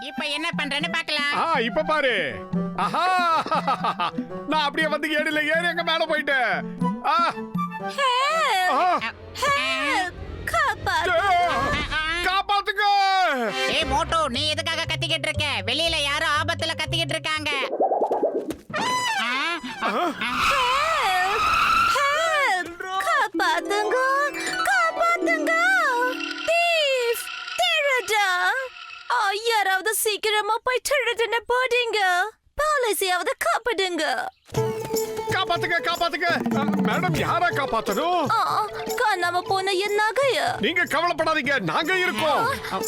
இப்ப என்ன பண்றேன்னு பார்க்கலாம். இப்ப பாரு. ஆஹா, நான் அப்படியே வந்து ஏடில ஏறி எங்க மேல போயிட்டேன். காப்பாத்துங்க. ஏய் மோட்டோ, நீ எதுக்காக கத்திக்கிட்டு இருக்க? வெளியில யாரோ ஆபத்துல கத்திக்கிட்டு இருக்காங்க. காப்பாத்துங்க, காப்பாத்துங்க. தீஃப், திருடா. யாராவது சீக்கிரமா போய் திருடனை போடுங்க. பாலிசியாவது காப்பாடுங்க. காப்பாத்துங்க, காப்பாத்துங்க. மேடம், யாரா காப்பாத்தணும்? காணாம போன என் நகைய. நீங்க கவலைப்படாதீங்க, நாங்க இருக்கோம்.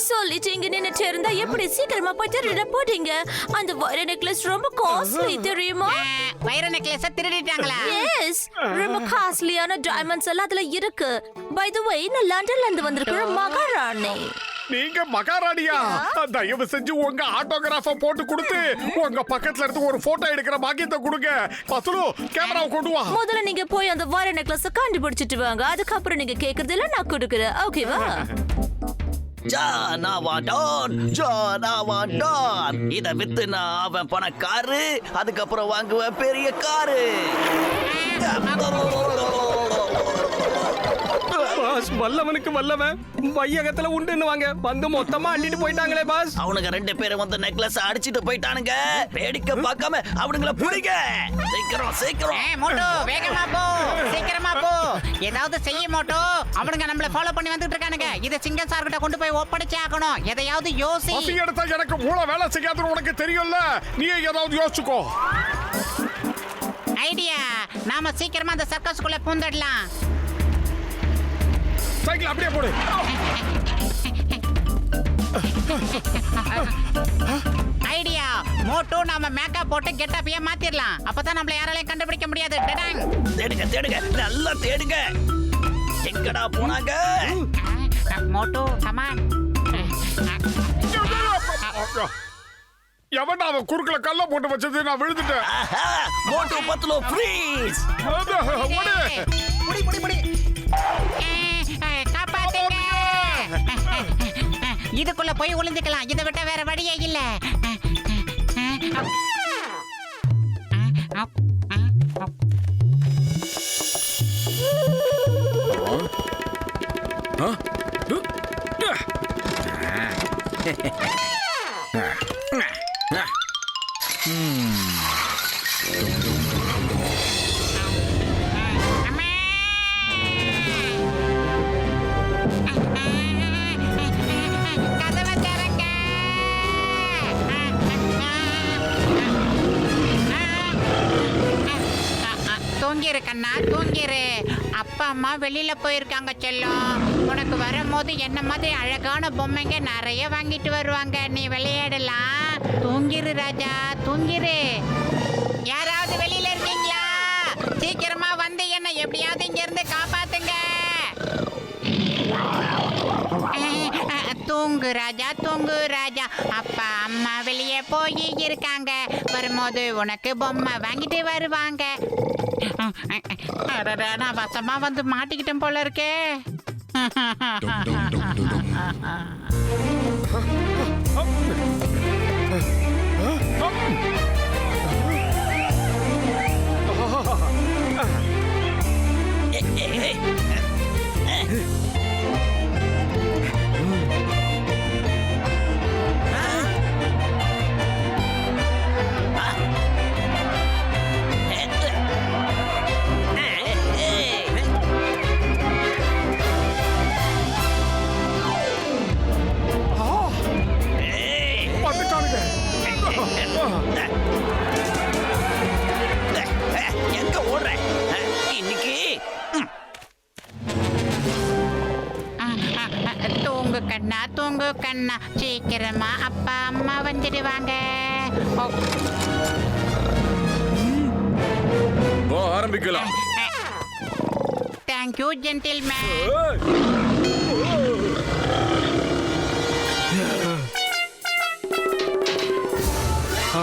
சொல்லிட்டீங்க, நின்னுட்டு இருந்தா எப்படி சீக்கிரமா போய் திருட போட்டீங்க? அந்த வைர நெக்லஸ் ரொம்ப காஸ்ட்லி தெரியுமா? வைர நெக்லஸ் திருடிட்டாங்களா? எஸ், ரொம்ப காஸ்ட்லியான டைமண்ட்ஸ் எல்லாம் அதுல இருக்கு. பை தி வே, நான் லண்டன்ல இருந்து வந்திருக்கிற மகாராணி. நீங்க மகாராணியா? தயவு செஞ்சு உங்க ஆட்டோகிராஃப போட்டு கொடுத்து உங்க பக்கத்துல இருந்து ஒரு போட்டோ எடுக்கிற பாக்கியத்தை கொடுங்க. பத்துலு, கேமராவை கொண்டு வா. முதல்ல நீங்க போய் அந்த வைர நெக்லஸ் கண்டுபிடிச்சிட்டு வாங்க. அதுக்கப்புறம் நீங்க கேக்குறதுல நான் கொடுக்குறேன். ஓகேவா? இத வித்து நான் அவன் பணக்காரு, அதுக்கப்புறம் வாங்குவேன் பெரிய காரு. பாஸ், வல்லவனுக்கு வல்லவன் வையகத்துல உண்டுன்னு வாங்க வந்து மொத்தமா அள்ளிட்டு போயிட்டாங்களே பாஸ். அவனுங்க 2 பேரும் வந்து நெக்லஸ் அடிச்சிட்டு போயிட்டானுங்க. வேடிக்கை பார்க்காம அவனுங்கள புடிங்க. சீக்கிரம் சீக்கிரம். மோட்டோ, வேகமா போ, சீக்கிரமா போ. ஏதாவது செய்ய மோட்டோ. அவனுங்க நம்மள ஃபாலோ பண்ணி வந்துட்டு இருக்கானுங்க. இத சிங்கம் சார் கிட்ட கொண்டு போய் ஒப்படைச்சே ஆகணும். எதையாவது யோசி. பசி எடுத்தா எனக்கு மூளை வேலை செய்யாதுன்னு உனக்கு தெரியும்ல. நீ ஏதாவது யோசிச்சுக்கோ. ஐடியா, நாம சீக்கிரமா அந்த சர்க்கஸ்க்குள்ள பூந்துடலாம். சைக்கிள் அப்படியே போடு. ஐடியா, மோட்டோ, நாம மேக்கப் போட்டு கெட்டப்பையே மாத்திரலாம். அப்பதான் நம்மள யாராலையும் கண்டுபிடிக்க முடியாது. டடாங். தேடுங்க தேடுங்க, நல்லா தேடுங்க. எங்கடா போனாங்க? Moto, come on. எவன்டா அவன் குறுக்குல கல்ல போட்டு வச்சது? நான் விழுந்துட்டேன். மோட்டோ பத்துலோ ஃப்ரீஸ். ஓடு. புடி புடி புடி. காப்பாத்துங்க. இதுக்குள்ள போய் ஒளிஞ்சுக்கலாம். இதை விட்ட வேற வழியே இல்ல. தூங்கிரு கண்ணா, தூங்கிரு. அப்பா அம்மா வெளியில போயிருக்காங்க செல்லம். உனக்கு வரும்போது என்ன மாதிரி அழகான பொம்மைங்க நிறைய வாங்கிட்டு வருவாங்க. நீ விளையாடலாம். தூங்கிரு ராஜா, தூங்கிரு. யாராவது வெளியில இருக்கீங்களா? சீக்கிரமா வந்து என்ன எப்படியாவது இங்க இருந்து காப்பாத்துங்க. தூங்கு ராஜா, தூங்கு ராஜா. அப்பா அம்மா வெளியே போய் இருக்காங்க. வரும்போது உனக்கு பொம்மை வாங்கிட்டு வருவாங்க. நான் வசமா வந்து மாட்டிக்கிட்டேன் போல இருக்கே. எங்க ஓடுற இன்னைக்கு? தூங்கு கண்ணா, தூங்கு கண்ணா. சீக்கிரமா அப்பா அம்மா வந்துடுவாங்க. ஆரம்பிக்கலாம். Thank you gentleman.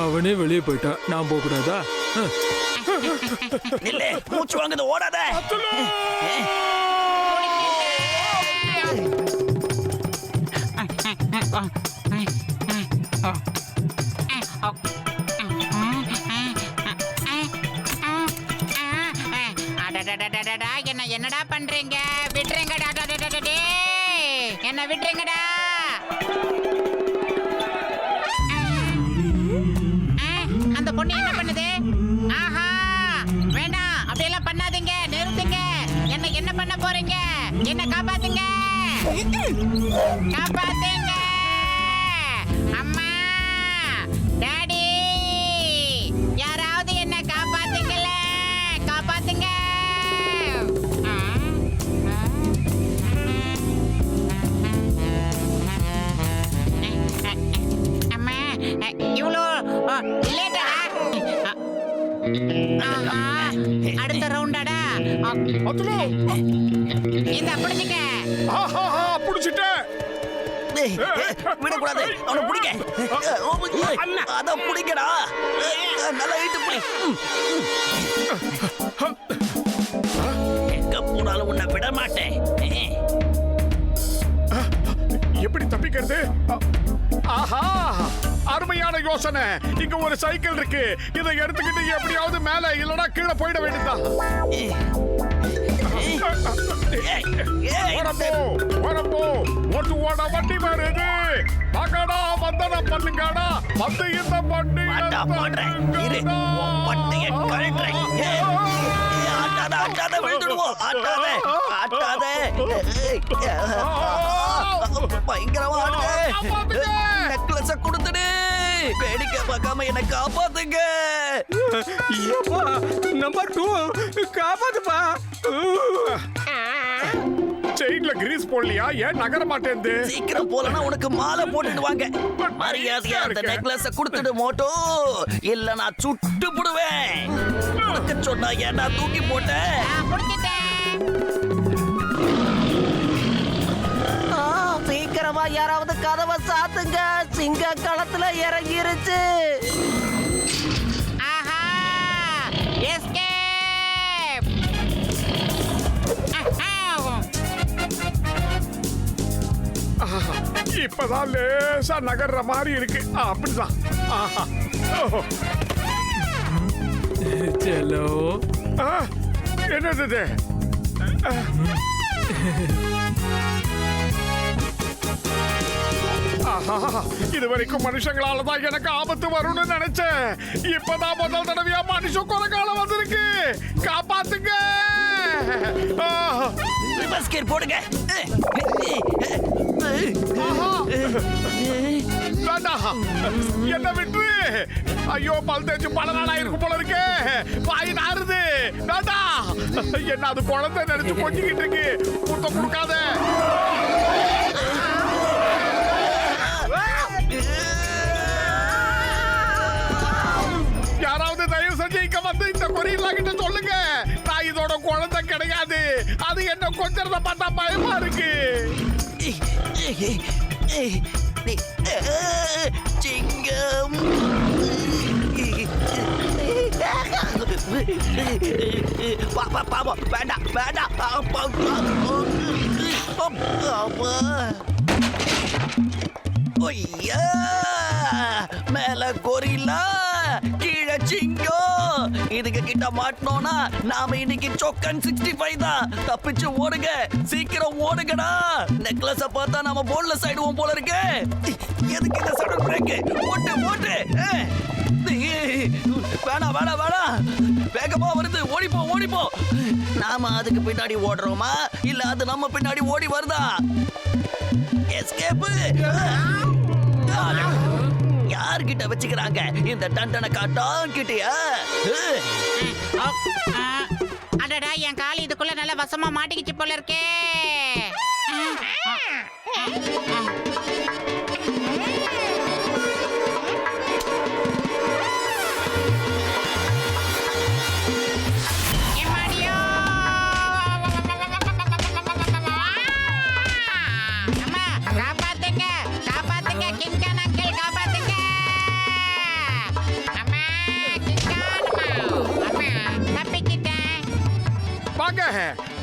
அவனே வெளியே போயிட்டான், நான் போக கூடாதா? இல்ல, மூச்சு வாங்குது, ஓடாத. அடடடடடடா, என்னடா பண்றீங்க? விட்டுருங்கடா. என்ன விட்டுருங்கடா. அந்த பொண்ணு என்ன பண்ணுது? ஆஹா, வேண்டாம், அப்படியெல்லாம் பண்ணாதீங்க, நிறுத்துங்க. என்ன பண்ண போறீங்க? என்ன காப்பாத்துங்க, காப்பாத்துங்க. அம்மா, டாடி, யாராவது என்ன காப்பாத்துங்கள, காப்பாத்துங்க. அம்மா, இவ்வளோ லேட்டா? அடுத்த ரவுண்டாடா. பத்துலு இந்த பிடிச்சிக்க. ஆஹா புடிச்சிட்டேன். டேய், விடக்கூடாது, அவனை பிடிக்க. அத பிடிக்கடா, நல்லா இழுத்து பிடி. எங்க போனாலும் உன்னை விட மாட்டேன். எப்படி தப்பிக்கிறது? ஆஹா, அருமையான யோசனை. இங்க ஒரு சைக்கிள் இருக்கு. இதை எடுத்துக்கிட்டு எப்படியாவது மேல இல்லனா கீழே போயிட வேண்டியதுதான். வரப்போ ஓட்டு ஓட வண்டி வருது. மகடா வந்தனம் பண்ணுங்கடா, வந்து இந்த வண்டி ஆட்டாத விழுந்துடுவோம். பயங்கரமா நெக்லஸ கொடுத்துடு. வேடிக்கை பார்க்காம என்ன காப்பாத்துங்க. நம்பர் 2 காப்பாத்துப்பா. செயின்ல கிரீஸ் போடலையா? ஏன் நகர மாட்டேங்குது? சீக்கிரம் போலனா உனக்கு மாலை போட்டுடுவாங்க. மரியாதையா அந்த நெக்லஸ கொடுத்துடு மோட்டோ, இல்ல நான் சுட்டு புடுவேன். உனக்கு சொன்னா ஏன்டா தூக்கி போட்ட? சீக்கிரமா யாராவது கதவை சாத்துங்க, சிங்க களத்துல இறங்கிருச்சு. ஆஹா, எஸ்கேப். இப்பதான் லேசா நகர்ற மாதிரி இருக்கு. அப்படிதான். ஆஹா. ஓஹோ. செல்லோ, என்னது இது? ஆஹா, இது வரைக்கும் மனுஷங்களால தான் எனக்கு ஆபத்து வரும்னு நினைச்சேன். இப்பதான் முதல் தடவையா மனுஷ குரங்காலம் வந்திருக்கு. காப்பாத்துங்க. ரிவர்ஸ் கியர் போடுங்க. என்ன விட்டு? ஐயோ, பல் தேய்ச்சி பல நாளா இருக்கும் போல இருக்கு. வாய் நாறுது. என்ன அது குழந்தை நினைச்சு கொஞ்சிக்கிட்டு இருக்கு. முத்தம் கொடுக்காத. யாராவது தயவு செஞ்சு இங்க வந்து இந்த கொரியலா கிட்ட சொல்லுங்க. நான் இதோட குழந்தை கிடையாது. அது என்ன கொஞ்சறத பார்த்தா பயமா இருக்கு. சிங்கம். பாவம், வேண்டாம் வேண்டாம். ஒய்யா, மேல கொரில்லா, கீழே சிங்கம். இதுக்கு கிட்ட மாட்டோம்னா நாம இன்னைக்கு சொக்கன் 65 தான். தப்பிச்சு ஓடுங்க, சீக்கிரம் ஓடுங்கடா. நெக்லஸ பார்த்தா நாம போன்லெஸ் ஆயிடுவோம் போல இருக்கு. எதுக்கு இந்த சடன் பிரேக்? ஓட்டு ஓட்டு. வேணாம் வேணாம் வேணாம், வேகமா வருது. ஓடிப்போ ஓடிப்போ. நாம அதுக்கு பின்னாடி ஓடுறோமா இல்ல அது நம்ம பின்னாடி ஓடி வருதா? எஸ்கேப். யார்கிட்ட வச்சுக்கிறாங்க இந்த டண்டனை காட்டான் கிட்டயா? அடடா, என் கால் இதுக்குள்ள நல்ல வசமா மாட்டிக்கிச்சு போல இருக்கே.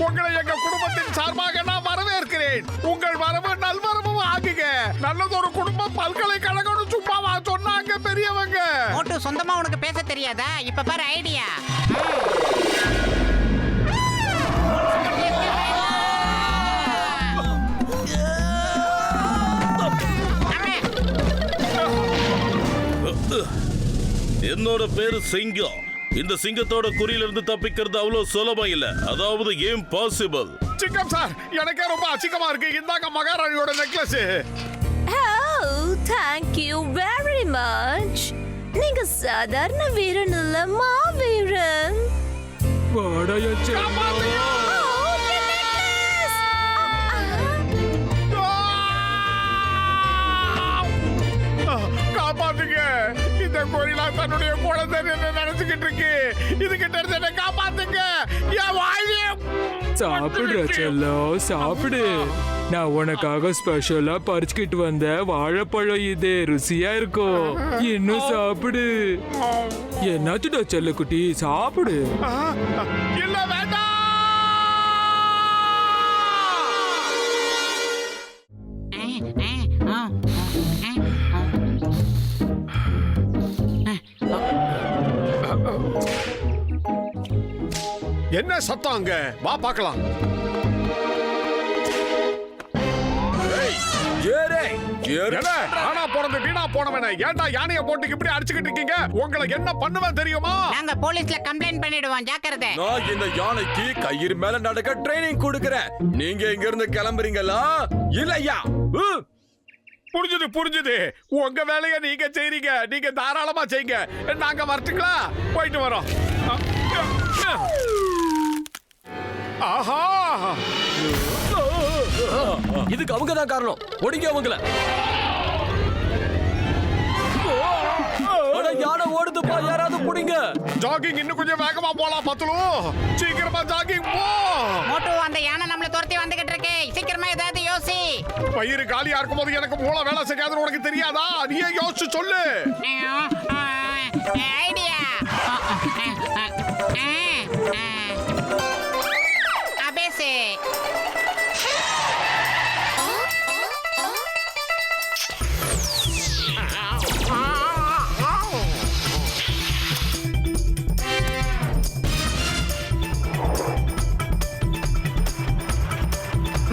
உங்களை எங்க குடும்பத்தின் சார்பாக நான் வரவேற்கிறேன். உங்கள் வரவு நல்வரவு ஆகுங்க. நல்லதொரு குடும்பம் பல்கலைக்கழகம் சும்மாவா சொன்னாங்க பெரியவங்க. தெரியாதா? இப்ப பாரு ஐடியா. என்னோட பேரு சிங்கம். இந்த சிங்கத்தோட குறியிலிருந்து தப்பிக்கிறது அவ்வளவு சுலபம் இல்ல, அதாவது இம்பாசிபிள். சிங்கம் சார், எனக்கே ரொம்ப அசிங்கமா இருக்கு. இந்தாங்க மகாராணியோட necklace. Oh, thank you very much. நீங்க சாதாரண வீரன் இல்ல, மாவீரன். வாடா என் செல்லம். Oh, your necklace. காப்பாத்துங்க, இந்த கோரிலா தன்னுடைய குழந்தை நினைச்சுக்கிட்டு இருக்கு. இதுகிட்ட இருந்து என்ன காப்பாத்துங்க. என் வாழ்வே சாப்பிடுற செல்லம், சாப்பிடு. நான் உனக்காக ஸ்பெஷலா பறிச்சுக்கிட்டு வந்த வாழைப்பழம் இது. ருசியா இருக்கும், இன்னும் சாப்பிடு. என்னாச்சுடா செல்லக்குட்டி, சாப்பிடு. இல்ல வேண்டாம். என்ன சத்தம் அங்க? வா பார்க்கலாம். என்ன ஆனா போனது வீணா போனவன ஏன்டா யானைய போட்டு இப்படி அடிச்சுக்கிட்டு இருக்கீங்க? உங்களுக்கு என்ன பண்ணுவேன் தெரியுமா? நாங்க போலீஸ்ல கம்ப்ளைண்ட் பண்ணிடுவோம், ஜாக்கிரதை. நான் இந்த யானைக்கு கயிறு மேல நடக்க ட்ரைனிங் கொடுக்கறேன். நீங்க இங்க இருந்து கிளம்புறீங்களா இல்லையா? புரிஞ்சுது. உங்க வேலையை நீங்க செய்றீங்க. நீங்க தாராளமா செய்யுங்க. நாங்க வரட்டுங்களா? போயிட்டு வரோம். ஆஹா, இதுக்கு அவங்க தான் காரணம். ஒடிங்க அவங்கள. அட யானை ஓடுதுப்பா, யாராவது புடிங்க. ஜாகிங் இன்னும் கொஞ்சம் வேகமா போலாம் பத்துலு. சீக்கிரமா ஜாகிங் போ. மோட்டு, அந்த யானை நம்மள துரத்தி வந்துகிட்டு இருக்கு. சீக்கிரமா ஏதாவது யோசி. பயிறு காலியா இருக்கும்போது எனக்கு மூளை வேலை செய்யாதுன்னு உனக்கு தெரியாதா? நீயே யோசிச்சு சொல்லு. ஐடியா. அபேசே.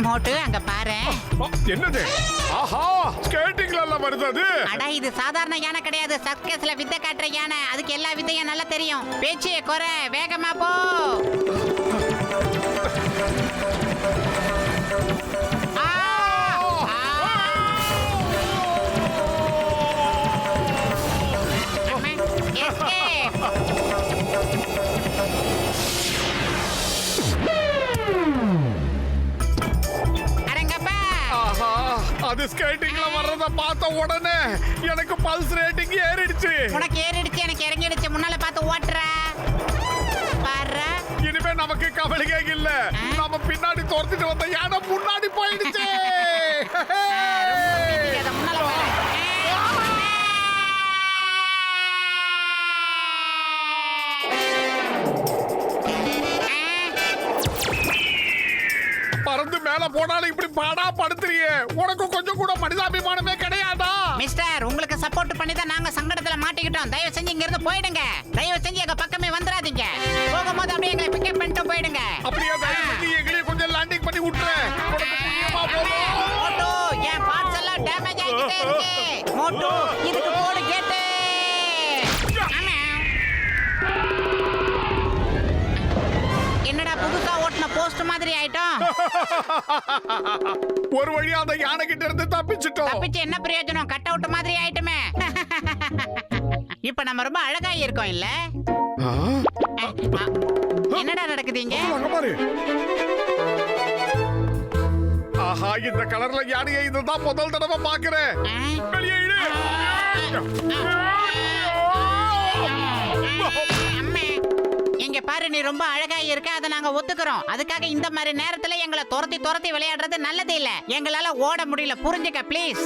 மோட்டு, அங்க பாரு. என்னது? ஆஹா, ஸ்கேட்டிங்ல எல்லாம் வருது அது. அட, இது சாதாரண யானை கிடையாது. சர்க்கஸ்ல வித்தை காட்டுற யானை. அதுக்கு எல்லா வித்தையும் நல்லா தெரியும். பேச்சு குறை, வேகமா போ. ஆ! ஆ! அம்மா, escape. அரங்கப்பா. ஆஹா, அது ஸ்கேட்டிங்ல வர்றத பார்த்த உடனே எனக்கு பல்ஸ் ரேட்டிங் ஏறிடுச்சு. உனக்கு ஏறிடுச்சு, எனக்கு இறங்கிடுச்சு. முன்னால பார்த்து ஓட்டுற பாரு. இனிமே நமக்கு கவலையே இல்ல. நம்ம பின்னாடி துரத்திட்டு வந்த யானை முன்னாடி போயிடுச்சு. அத முன்னால பாரு. பறந்து மேல போனாலும் இப்படி பாடா படுத்துறியே. உனக்கு கொஞ்சம் கூட மனிதாபிமானமே கிடையாதா? மிஸ்டர், உங்களுக்கு சப்போர்ட் பண்ணி தான் நாங்க சங்கடத்துல மாட்டிக்கிட்டோம். தயவு செஞ்சு இங்க இருந்து போயிடுங்க. தயவு செஞ்சு எங்க பக்கமே வந்துடாதீங்க. போகும்போது அப்படியே எங்களை பிக்கப் பண்ணிட்டு போயிடுங்க. அப்படியே தயவு செஞ்சு எங்களையும் கொஞ்சம் லேண்டிங் பண்ணி விட்டுரு. உனக்கு புண்ணியமா போகும். மோட்டு, என் பார்ட்ஸ் எல்லாம் டேமேஜ் ஆகிட்டே இருக்கு. மோட்டு, இதுக்கு போடு கேட்டு. என்னடா புதுசா ஓட்டுன போஸ்ட் மாதிரி ஆயிட்டோம். ஒரு வழியா அந்த யானை கிட்ட இருந்து தப்பிச்சிட்டோம். தப்பிச்சு என்ன பிரயோஜனம்? கட் அவுட் மாதிரி ஆயிட்டுமே. இப்ப நம்ம ரொம்ப அழகா இருக்கோம் இல்ல? என்னடா நடக்குதுங்க? அங்க பாரு. ஆஹா, இந்த கலர்ல யானையை இதுதான் முதல் தடவை பாக்குறேன். வெளியே இடு. அம்மே, இங்க பாரு, நீ ரொம்ப அழகா இருக்க. அதை நாங்க ஒத்துக்கிறோம். அதுக்காக இந்த மாதிரி நேரத்துல எங்களை துரத்தி விளையாடுறது நல்லது இல்ல. எங்களால ஓட முடியல, புரிஞ்சுக்க ப்ளீஸ்.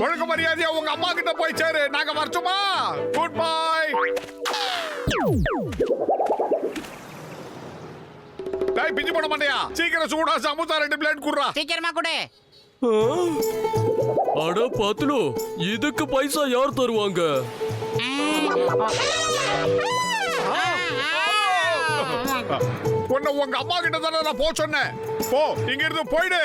ஒழுங்கு மரியாதையா உங்க அம்மா கிட்ட போய் சேரு. நாங்க வரட்டுமா? Good bye. டேய், பிஞ்சு போட மாட்டியா? சீக்கிரம் சூடா சமோசா 2 பிளேட் குடுறா. சீக்கிரமா கொடு. அட பாத்துலோ, இதுக்கு பைசா யார் தருவாங்க? உன்னை உங்க அம்மா கிட்ட தானே நான் போ சொன்னேன். போ, இங்க இருந்து போயிடு.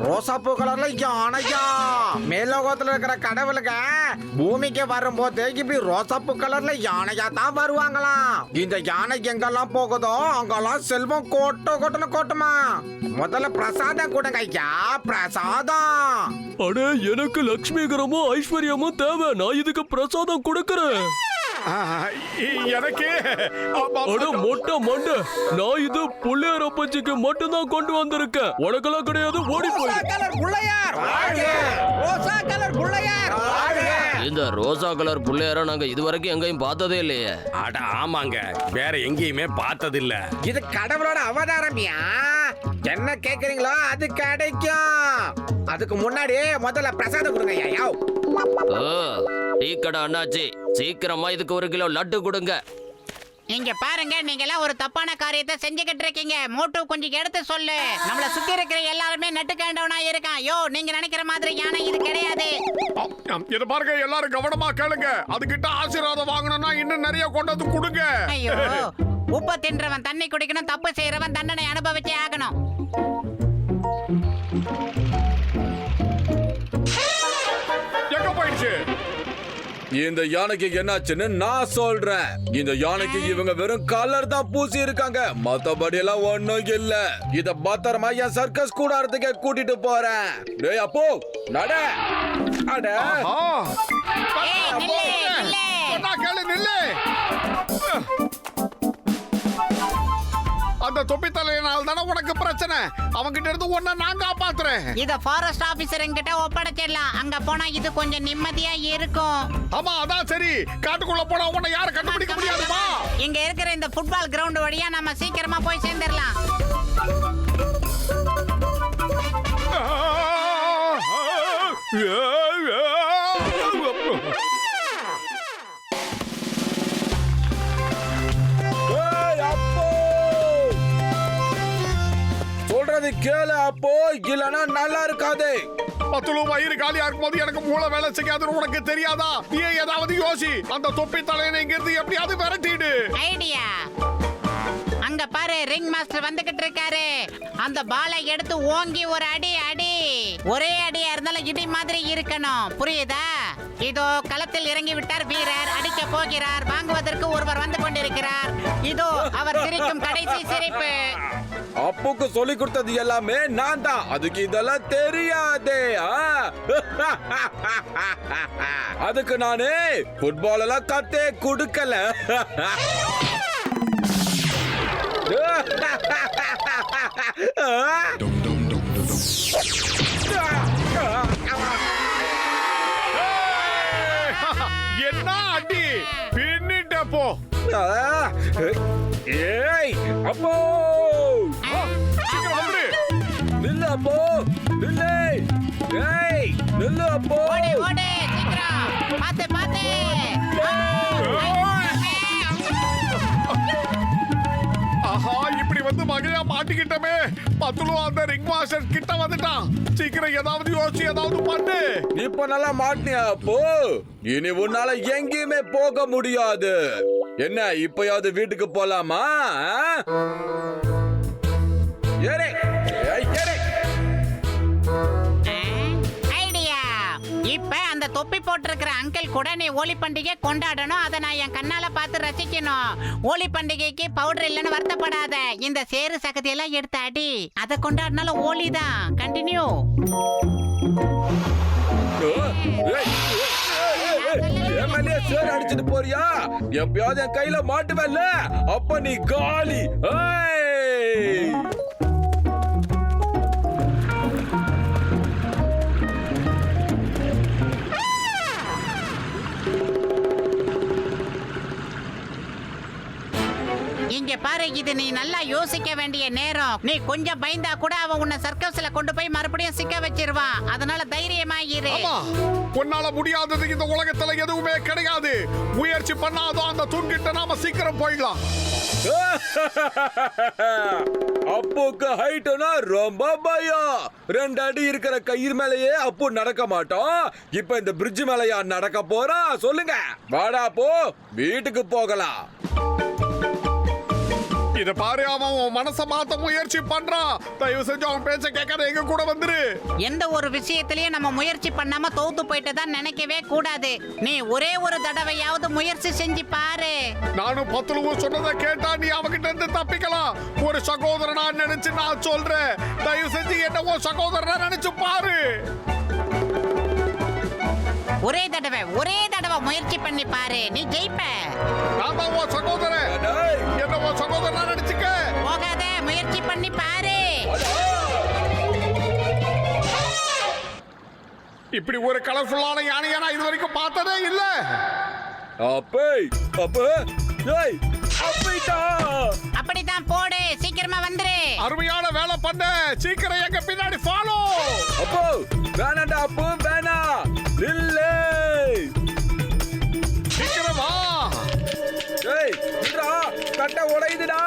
ரோசாப்பூ கலர்ல யானையா மேலோகத்துல இருக்கிற கடவுளுங்க பூமிக்கு வரும்போது இப்படி ரோசாப்பூ கலர்ல யானையா தான் வருவாங்களாம். இந்த யானை எங்கெல்லாம் போகுதோ அங்கெல்லாம் செல்வம் கொட்டுன்னு கொட்டுமா. முதல்ல பிரசாதம் கொடுங்க ஐயா, பிரசாதம். அட, எனக்கு லட்சுமிகரமும் ஐஸ்வர்யமும் தேவை. நான் இதுக்கு பிரசாதம் கொடுக்கறேன். எனக்கு அட மொட்டை மண்ட, நான் இது புள்ளையார் அப்பச்சிக்கு மட்டும் தான் கொண்டு வந்திருக்கேன். உனக்கெல்லாம் கிடையாது, ஓடி போய். இந்த ரோசா கலர் புள்ளையார நாங்க இதுவரைக்கும் எங்கேயும் பார்த்ததே இல்லையே. அட ஆமாங்க, வேற எங்கேயுமே பார்த்தது இல்ல. இது கடவுளோட அவதாரம்யா. என்ன கேக்குறீங்களோ அது கிடைக்கும். அதுக்கு முன்னாடி முதல்ல பிரசாதம் கொடுங்க ஐயா. ஓ, டீ கடை அண்ணாச்சி, சீக்கிரமா இதுக்கு 1 கிலோ லட்டு கொடுங்க. இங்க பாருங்க, நீங்க எல்லாம் ஒரு தப்பான காரியத்தை செஞ்சுக்கிட்டு இருக்கீங்க. மோட்டு கொஞ்சம் எடுத்து சொல்லு. நம்மள சுத்தி இருக்கிற எல்லாருமே நட்டுக்காண்டவனா இருக்கான். யோ, நீங்க நினைக்கிற மாதிரி யானை இது கிடையாது. இது பாருங்க, எல்லாரும் கவனமா கேளுங்க. அதுகிட்ட ஆசீர்வாதம் வாங்கணும்னா இன்னும் நிறைய கொண்டு வந்து கொடுங்க. ஐயோ, உப்பு தின்றவன் தண்ணி குடிக்கணும், தப்பு செய்யறவன் தண்டனை அனுபவிச்சே ஆகணும். எங்க போயிடுச்சு? இந்த யானைக்கு என்னாச்சுன்னு நான் சொல்றேன். இந்த யானைக்கு இவங்க வெறும் கலர் தான் பூசி இருக்காங்க, மத்தபடி எல்லாம் ஒண்ணும் இல்ல. இத பத்திரமா என் சர்க்கஸ் கூடாரத்துக்கு கூட்டிட்டு போறேன். டேய் அப்போ நட. அட ஏய், நில்லு, நில்லு. சொன்னா கேளு, நில்லு. அந்த தொப்பி தலையினால தானே உனக்கு பிரச்சனை. அவங்கிட்ட இருந்து உன்னை நான் காப்பாத்துறேன். இத ஃபாரஸ்ட் ஆபீசர் கிட்ட ஒப்படைச்சிடலாம். அங்க போனா இது கொஞ்சம் நிம்மதியா இருக்கும். ஆமா, அதான் சரி. காட்டுக்குள்ள போனா உன்னை யார கண்டுபிடிக்க முடியாதுமா. இங்க இருக்கிற இந்த ஃபுட்பால் கிரவுண்ட் வழியா நம்ம சீக்கிரமா போய் சேர்ந்துடலாம். சொல்றது கேளு அப்போ, இல்லனா நல்லா இருக்காது. பத்துலு வயிறு காலியா இருக்கும்போது எனக்கு மூளை வேலை செய்யாதுன்னு உனக்கு தெரியாதா? நீ ஏதாவது யோசி. அந்த தொப்பி தலையனை இங்க இருந்து எப்படியாவது விரட்டிடு. ஐடியா. அங்க பாரு, ரிங் மாஸ்டர் வந்துகிட்டு இருக்காரு. அந்த பாலை எடுத்து ஓங்கி ஒரு அடி அடி. ஒரே அடியா இருந்தாலும் இடி மாதிரி இருக்கணும், புரியுதா? இதோ களத்தில் இறங்கி விட்டார் வீரர். அடிக்க போகிறார். வாங்குவதற்கு ஒருவர் வந்து கொண்டிருக்கிறார். இதோ அவர் சிரிக்கும் கடைசி சிரிப்பு. அப்புக்கு சொல்லி கொடுத்தது எல்லாமே நான் தான். அதுக்கு இதெல்லாம் தெரியாதே. அதுக்கு நானே ஃபுட்பால் எல்லாம் கத்தே கொடுக்கல. என்ன அடி பின்னிட்ட போ. ஏய் அப்போ, சீக்கிரம் வந்துடு. நில்லு அப்போ, நில்லு. ஏய் நில்லு அப்போ. ஓடு ஓடு, சீக்கிரம். பாத்து பாத்து. ஆஹா, இப்படி வந்து மகையா மாட்டிக்கிட்டமே. பத்துலு அந்த ரிங் மாஸ்டர் கிட்ட வந்துட்டான். சீக்கிரம் ஏதாவது யோசிச்சு ஏதாவது பண்ணு. இப்ப நல்லா மாட்டினியா அப்போ? இனி உன்னால எங்கேயுமே போக முடியாது. என்ன, இப்பயாவது வீட்டுக்கு போலாமா? ஏறே, ஏறே. ஐடியா. இப்ப அந்த தொப்பி போட்டிருக்கிற அங்கிள் கூட நீ ஹோலி பண்டிகை கொண்டாடணும். அதை நான் என் கண்ணால பார்த்து ரசிக்கணும். ஹோலி பண்டிகைக்கு பவுடர் இல்லைன்னு வருத்தப்படாத. இந்த சேரு சகதி எல்லாம் எடுத்து அடி. அதை கொண்டாடினாலும் ஹோலி தான். கண்டினியூ. சேர் அடிச்சுட்டு போறியா? எப்பயாவது என் கையில மாட்டுவல்ல, அப்ப நீ காலி. இங்க பாரு, இது நீ நல்லா யோசிக்க வேண்டிய நேரம். நீ கொஞ்சம் பயந்தா கூட அவன் உன்னை சர்க்கஸ்ல கொண்டு போய் மறுபடியும் சிக்க வச்சிருவான். அதனால தைரியமா இரு. ஆமா, உன்னால முடியாதது இந்த உலகத்துல எதுவுமே கிடையாது. முயற்சி பண்ணாதான் அந்த தூண்கிட்ட நாம சீக்கிரம் போயிடலாம். அப்புக்கு ஹைட்னா ரொம்ப பயம். 2 அடி இருக்கிற கயிறு மேலேயே அப்பு நடக்க மாட்டோம். இப்ப இந்த பிரிட்ஜ் மேலயா நடக்க போறான்? சொல்லுங்க. வாடா போ, வீட்டுக்கு போகலாம். இத பாரு, அவன் உன் மனச மாத்த முயற்சி பண்றான். தயவு செஞ்சு அவன் பேச்ச கேட்காத, எங்க கூட வந்துரு. எந்த ஒரு விஷயத்திலயும் நம்ம முயற்சி பண்ணாம தோத்து போயிட்டு தான் நினைக்கவே கூடாது. நீ ஒரே ஒரு தடவையாவது முயற்சி செஞ்சு பாரு. நானும் பத்துலவு சொன்னதை கேட்டா நீ அவகிட்ட இருந்து தப்பிக்கலாம். ஒரு சகோதரனா நினைச்சு நான் சொல்றேன். தயவு செஞ்சு என்ன உன் சகோதரனா நினைச்சு பாரு. ஒரே தடவை முயற்சி பண்ணி பாரு, நீ ஜெயிப்ப. நான் தான் உன் சகோதரன். என்ன உன் சகோதரனா நினைச்சுக்க. போகாத, முயற்சி பண்ணி பாரு. இப்படி ஒரு கலர்ஃபுல்லான யானையை நான் இது வரைக்கும் பார்த்ததே இல்ல. அப்படிதான் போடு, சீக்கிரமா வந்துரு. அருமையான வேலை பண்ண. சீக்கிரம் எங்க பின்னாடி ஃபாலோ. அப்போ வேணாண்டா, அப்போ வேணா, நில்லு. சீக்கிரம் வா. ஏய், நில்றா, கட்ட உடையுதுடா.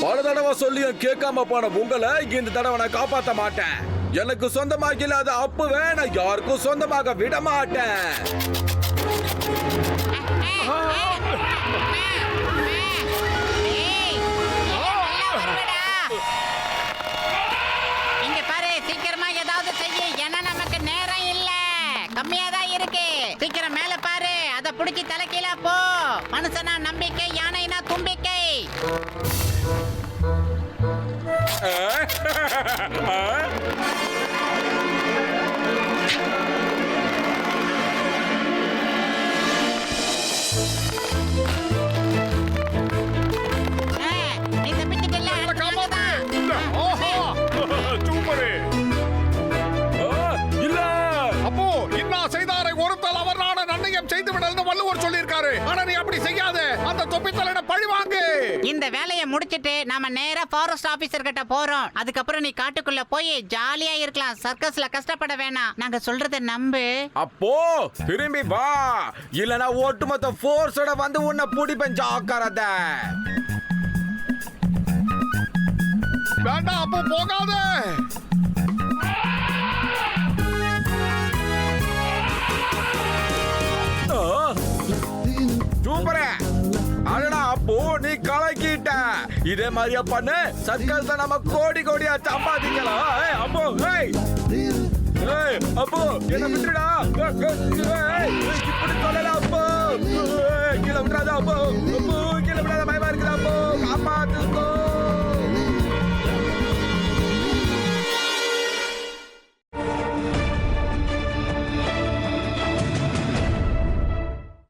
பல தடவை சொல்லியும் கேட்காம போன உங்களை இந்த தடவை நான் காப்பாத்த மாட்டேன். எனக்கு சொந்தமாக இல்லாத அப்பு வேணாம், யாருக்கும் சொந்தமாக விட மாட்டேன். இங்க பாரு, சீக்கிரமா ஏதாவது செய்ய. ஏன்னா நமக்கு நேரம் இல்ல, கம்மியா தான் இருக்கு. சீக்கிரம் மேல பாரு, அத புடிச்சு தலைக்கீழ போ. மனுஷனா நம்பிக்கை, யானைனா தும்பிக்கை. நீ தப்பிச்சிட்டல, இல்ல அப்போ இன்னா செய்தாரை ஒருத்தல் அவர் நாட நன்னயம் செய்து விடல்னு வள்ளுவர் சொல்லியிருக்காரு. ஆனா நீ அப்படி செய்யாத. அந்த தொப்பித்தலைன பழி வாங்கு. இந்த வேலையை முடிச்சிட்டு நாம நேரா ஃபாரஸ்ட் ஆபீசர் கிட்ட போறோம். அதுக்கப்புறம் நீ காட்டுக்குள்ள போய் ஜாலியா இருக்கலாம். சர்க்கஸ்ல கஷ்டப்பட வேணாம். நாங்க சொல்றத நம்பு. அப்போ திரும்பி வா, இல்லனா ஒட்டுமொத்த ஃபோர்ஸோட வந்து உன்னை பிடிப்பேன். ஜாக்கிரத. வேண்டாம், அப்போ போகாத. சூப்பரே. அடடா அப்போ, நீ கலக்கிட்ட. இதே மாதிரியா பண்ணு, சர்க்கஸ்ல நம்ம கோடி கோடியா சம்பாதிக்கலாம். அப்போ அப்போ என்ன விட்டுடா. இப்படி சொல்லல அப்போ. கீழே விட்டுறாத அப்போ.